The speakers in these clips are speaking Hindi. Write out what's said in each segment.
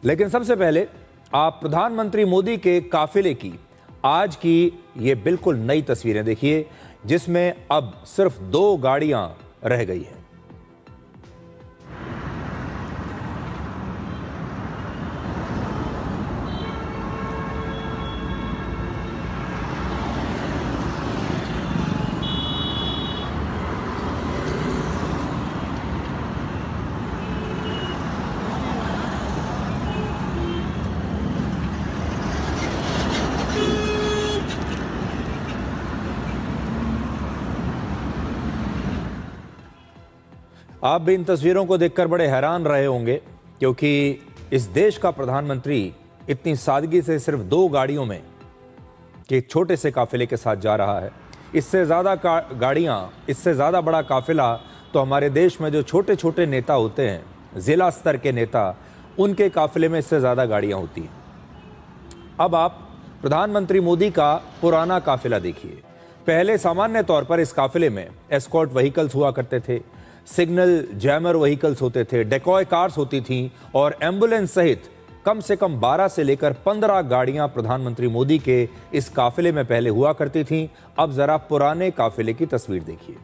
लेकिन सबसे पहले आप प्रधानमंत्री मोदी के काफिले की आज की ये बिल्कुल नई तस्वीरें देखिए, जिसमें अब सिर्फ 2 गाड़ियां रह गई हैं। आप भी इन तस्वीरों को देखकर बड़े हैरान रहे होंगे, क्योंकि इस देश का प्रधानमंत्री इतनी सादगी से सिर्फ 2 गाड़ियों में के एक छोटे से काफिले के साथ जा रहा है। इससे ज़्यादा गाड़ियां, इससे ज़्यादा बड़ा काफिला तो हमारे देश में जो छोटे छोटे नेता होते हैं, ज़िला स्तर के नेता, उनके काफिले में इससे ज़्यादा गाड़ियां होती हैं। अब आप प्रधानमंत्री मोदी का पुराना काफिला देखिए। पहले सामान्य तौर पर इस काफिले में एस्कॉर्ट व्हीकल्स हुआ करते थे, सिग्नल जैमर व्हीकल्स होते थे, डेकॉय कार्स होती थीं और एम्बुलेंस सहित कम से कम 12 से लेकर 15 गाड़ियां प्रधानमंत्री मोदी के इस काफिले में पहले हुआ करती थीं। अब जरा पुराने काफिले की तस्वीर देखिए।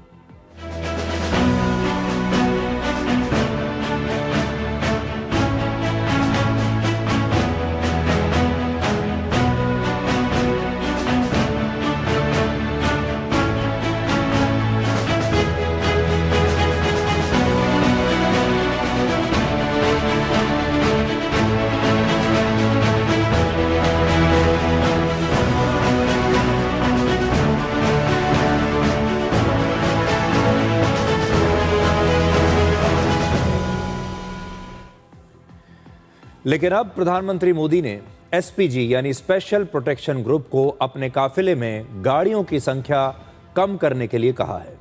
लेकिन अब प्रधानमंत्री मोदी ने एसपीजी यानी स्पेशल प्रोटेक्शन ग्रुप को अपने काफिले में गाड़ियों की संख्या कम करने के लिए कहा है।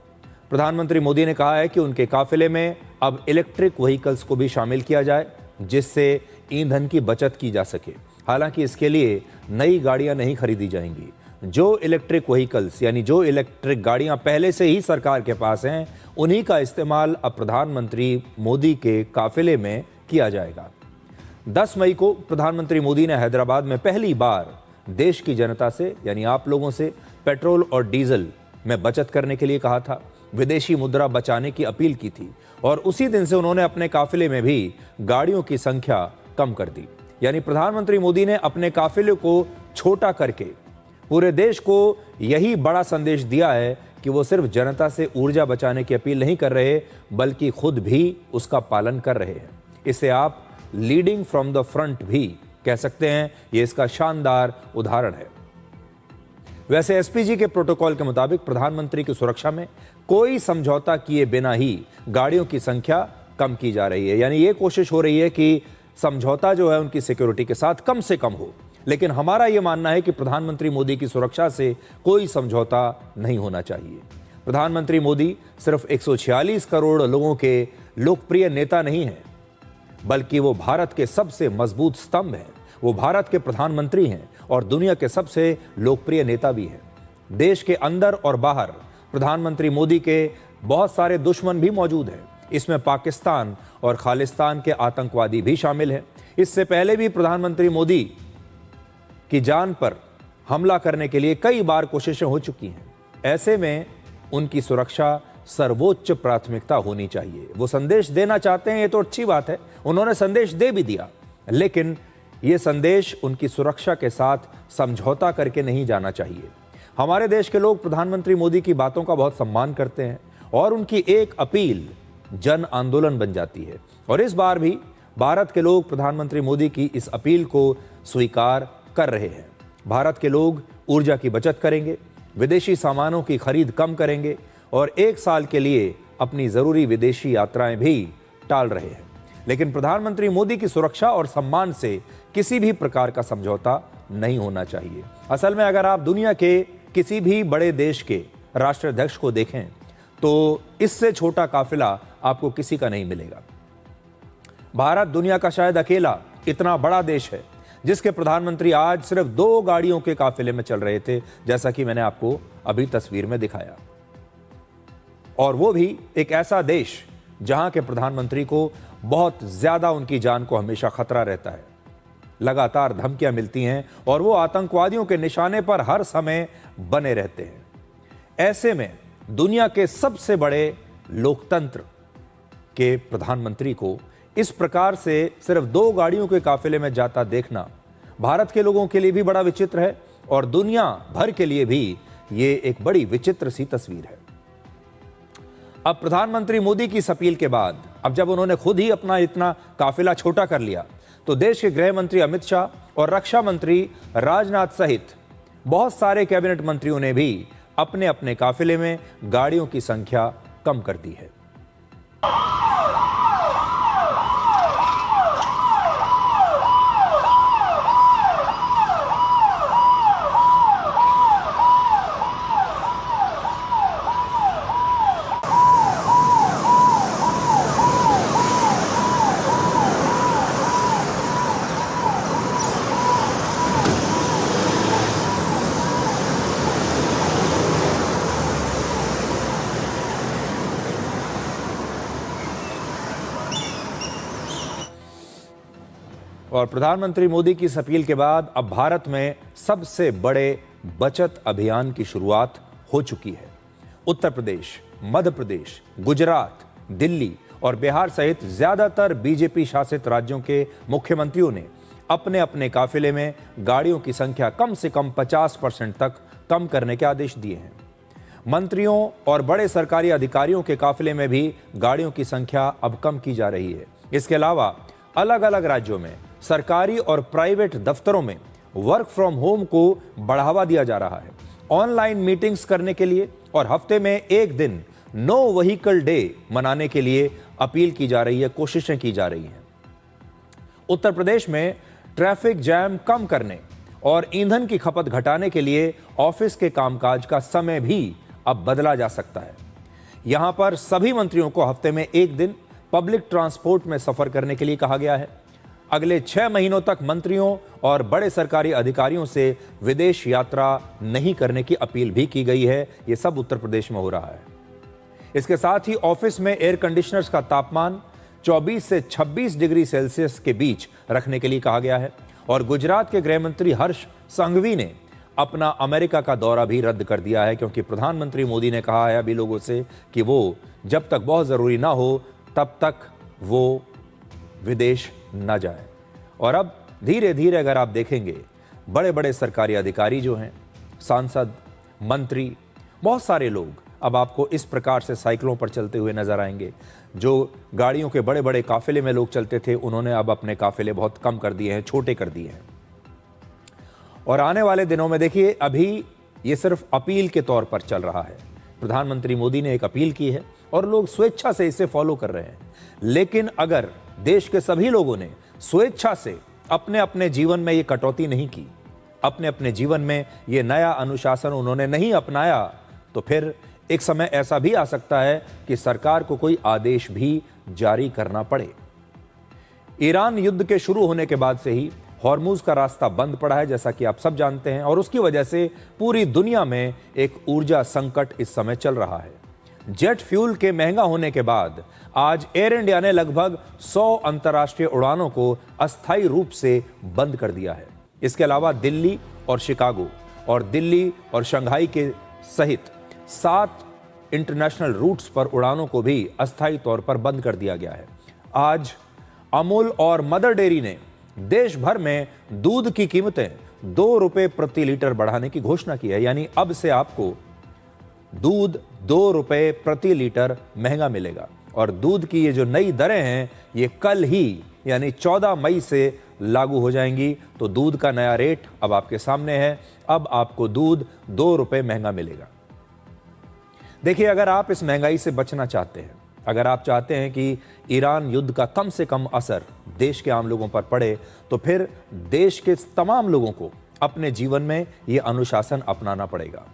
प्रधानमंत्री मोदी ने कहा है कि उनके काफिले में अब इलेक्ट्रिक व्हीकल्स को भी शामिल किया जाए, जिससे ईंधन की बचत की जा सके। हालांकि इसके लिए नई गाड़ियां नहीं खरीदी जाएंगी। जो इलेक्ट्रिक व्हीकल्स यानी जो इलेक्ट्रिक गाड़ियां पहले से ही सरकार के पास हैं, उन्हीं का इस्तेमाल अब प्रधानमंत्री मोदी के काफिले में किया जाएगा। 10 मई को प्रधानमंत्री मोदी ने हैदराबाद में पहली बार देश की जनता से यानी आप लोगों से पेट्रोल और डीजल में बचत करने के लिए कहा था, विदेशी मुद्रा बचाने की अपील की थी और उसी दिन से उन्होंने अपने काफिले में भी गाड़ियों की संख्या कम कर दी। यानी प्रधानमंत्री मोदी ने अपने काफिले को छोटा करके पूरे देश को यही बड़ा संदेश दिया है कि वो सिर्फ जनता से ऊर्जा बचाने की अपील नहीं कर रहे, बल्कि खुद भी उसका पालन कर रहे हैं। इसे आप लीडिंग फ्रॉम द फ्रंट भी कह सकते हैं। यह इसका शानदार उदाहरण है। वैसे एसपीजी के प्रोटोकॉल के मुताबिक प्रधानमंत्री की सुरक्षा में कोई समझौता किए बिना ही गाड़ियों की संख्या कम की जा रही है। यानी ये कोशिश हो रही है कि समझौता जो है उनकी सिक्योरिटी के साथ कम से कम हो। लेकिन हमारा यह मानना है कि प्रधानमंत्री मोदी की सुरक्षा से कोई समझौता नहीं होना चाहिए। प्रधानमंत्री मोदी सिर्फ 146 करोड़ लोगों के लोकप्रिय नेता नहीं हैं, बल्कि वो भारत के सबसे मजबूत स्तंभ हैं। वो भारत के प्रधानमंत्री हैं और दुनिया के सबसे लोकप्रिय नेता भी हैं। देश के अंदर और बाहर प्रधानमंत्री मोदी के बहुत सारे दुश्मन भी मौजूद हैं। इसमें पाकिस्तान और खालिस्तान के आतंकवादी भी शामिल हैं। इससे पहले भी प्रधानमंत्री मोदी की जान पर हमला करने के लिए कई बार कोशिशें हो चुकी हैं। ऐसे में उनकी सुरक्षा सर्वोच्च प्राथमिकता होनी चाहिए। वो संदेश देना चाहते हैं, ये तो अच्छी बात है, उन्होंने संदेश दे भी दिया, लेकिन ये संदेश उनकी सुरक्षा के साथ समझौता करके नहीं जाना चाहिए। हमारे देश के लोग प्रधानमंत्री मोदी की बातों का बहुत सम्मान करते हैं और उनकी एक अपील जन आंदोलन बन जाती है। और इस बार भी भारत के लोग प्रधानमंत्री मोदी की इस अपील को स्वीकार कर रहे हैं। भारत के लोग ऊर्जा की बचत करेंगे, विदेशी सामानों की खरीद कम करेंगे और 1 साल के लिए अपनी जरूरी विदेशी यात्राएं भी टाल रहे हैं। लेकिन प्रधानमंत्री मोदी की सुरक्षा और सम्मान से किसी भी प्रकार का समझौता नहीं होना चाहिए। असल में अगर आप दुनिया के किसी भी बड़े देश के राष्ट्राध्यक्ष को देखें तो इससे छोटा काफिला आपको किसी का नहीं मिलेगा। भारत दुनिया का शायद अकेला इतना बड़ा देश है जिसके प्रधानमंत्री आज सिर्फ 2 गाड़ियों के काफिले में चल रहे थे, जैसा कि मैंने आपको अभी तस्वीर में दिखाया। और वो भी एक ऐसा देश जहां के प्रधानमंत्री को बहुत ज्यादा उनकी जान को हमेशा खतरा रहता है। लगातार धमकियां मिलती हैं और वो आतंकवादियों के निशाने पर हर समय बने रहते हैं। ऐसे में दुनिया के सबसे बड़े लोकतंत्र के प्रधानमंत्री को इस प्रकार से सिर्फ 2 गाड़ियों के काफिले में जाता देखना भारत के लोगों के लिए भी बड़ा विचित्र है और दुनिया भर के लिए भी ये एक बड़ी विचित्र सी तस्वीर है। अब प्रधानमंत्री मोदी की इस अपील के बाद, अब जब उन्होंने खुद ही अपना इतना काफिला छोटा कर लिया, तो देश के गृह मंत्री अमित शाह और रक्षा मंत्री राजनाथ सहित बहुत सारे कैबिनेट मंत्रियों ने भी अपने अपने काफिले में गाड़ियों की संख्या कम कर दी है। और प्रधानमंत्री मोदी की इस अपील के बाद अब भारत में सबसे बड़े बचत अभियान की शुरुआत हो चुकी है। उत्तर प्रदेश, मध्य प्रदेश, गुजरात, दिल्ली और बिहार सहित ज्यादातर बीजेपी शासित राज्यों के मुख्यमंत्रियों ने अपने अपने काफिले में गाड़ियों की संख्या कम से कम 50% तक कम करने के आदेश दिए हैं। मंत्रियों और बड़े सरकारी अधिकारियों के काफिले में भी गाड़ियों की संख्या अब कम की जा रही है। इसके अलावा अलग अलग राज्यों में सरकारी और प्राइवेट दफ्तरों में वर्क फ्रॉम होम को बढ़ावा दिया जा रहा है। ऑनलाइन मीटिंग्स करने के लिए और हफ्ते में एक दिन नो व्हीकल डे मनाने के लिए अपील की जा रही है, कोशिशें की जा रही हैं। उत्तर प्रदेश में ट्रैफिक जैम कम करने और ईंधन की खपत घटाने के लिए ऑफिस के कामकाज का समय भी अब बदला जा सकता है। यहां पर सभी मंत्रियों को हफ्ते में एक दिन पब्लिक ट्रांसपोर्ट में सफर करने के लिए कहा गया है। अगले 6 महीनों तक मंत्रियों और बड़े सरकारी अधिकारियों से विदेश यात्रा नहीं करने की अपील भी की गई है। यह सब उत्तर प्रदेश में हो रहा है। इसके साथ ही ऑफिस में एयर कंडीशनर्स का तापमान 24 से 26 डिग्री सेल्सियस के बीच रखने के लिए कहा गया है। और गुजरात के गृह मंत्री हर्ष संघवी ने अपना अमेरिका का दौरा भी रद्द कर दिया है, क्योंकि प्रधानमंत्री मोदी ने कहा है अभी लोगों से कि वो जब तक बहुत जरूरी ना हो तब तक वो विदेश न जाए। और अब धीरे धीरे अगर आप देखेंगे, बड़े बड़े सरकारी अधिकारी जो हैं, सांसद, मंत्री, बहुत सारे लोग अब आपको इस प्रकार से साइकिलों पर चलते हुए नजर आएंगे। जो गाड़ियों के बड़े बड़े काफिले में लोग चलते थे, उन्होंने अब अपने काफिले बहुत कम कर दिए हैं, छोटे कर दिए हैं। और आने वाले दिनों में देखिए, अभी ये सिर्फ अपील के तौर पर चल रहा है। प्रधानमंत्री मोदी ने एक अपील की है और लोग स्वेच्छा से इसे फॉलो कर रहे हैं। लेकिन अगर देश के सभी लोगों ने स्वेच्छा से अपने अपने जीवन में ये कटौती नहीं की, अपने अपने जीवन में ये नया अनुशासन उन्होंने नहीं अपनाया, तो फिर एक समय ऐसा भी आ सकता है कि सरकार को कोई आदेश भी जारी करना पड़े। ईरान युद्ध के शुरू होने के बाद से ही हॉर्मुज का रास्ता बंद पड़ा है, जैसा कि आप सब जानते हैं, और उसकी वजह से पूरी दुनिया में एक ऊर्जा संकट इस समय चल रहा है। जेट फ्यूल के महंगा होने के बाद आज एयर इंडिया ने लगभग 100 अंतर्राष्ट्रीय उड़ानों को अस्थायी रूप से बंद कर दिया है। इसके अलावा दिल्ली और शिकागो और दिल्ली और शंघाई के सहित 7 इंटरनेशनल रूट्स पर उड़ानों को भी अस्थायी तौर पर बंद कर दिया गया है। आज अमूल और मदर डेयरी ने देश भर में दूध की कीमतें 2 रुपए प्रति लीटर बढ़ाने की घोषणा की है। यानी अब से आपको दूध 2 रुपए प्रति लीटर महंगा मिलेगा। और दूध की ये जो नई दरें हैं, ये कल ही यानी 14 मई से लागू हो जाएंगी। तो दूध का नया रेट अब आपके सामने है। अब आपको दूध 2 रुपए महंगा मिलेगा। देखिए, अगर आप इस महंगाई से बचना चाहते हैं, अगर आप चाहते हैं कि ईरान युद्ध का कम से कम असर देश के आम लोगों पर पड़े, तो फिर देश के तमाम लोगों को अपने जीवन में यह अनुशासन अपनाना पड़ेगा।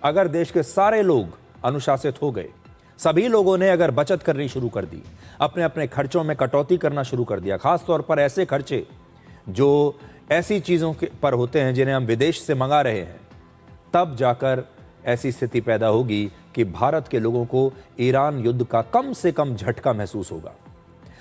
अगर देश के सारे लोग अनुशासित हो गए, सभी लोगों ने अगर बचत करनी शुरू कर दी, अपने अपने खर्चों में कटौती करना शुरू कर दिया, खासतौर पर ऐसे खर्चे जो ऐसी चीज़ों के पर होते हैं जिन्हें हम विदेश से मंगा रहे हैं, तब जाकर ऐसी स्थिति पैदा होगी कि भारत के लोगों को ईरान युद्ध का कम से कम झटका महसूस होगा।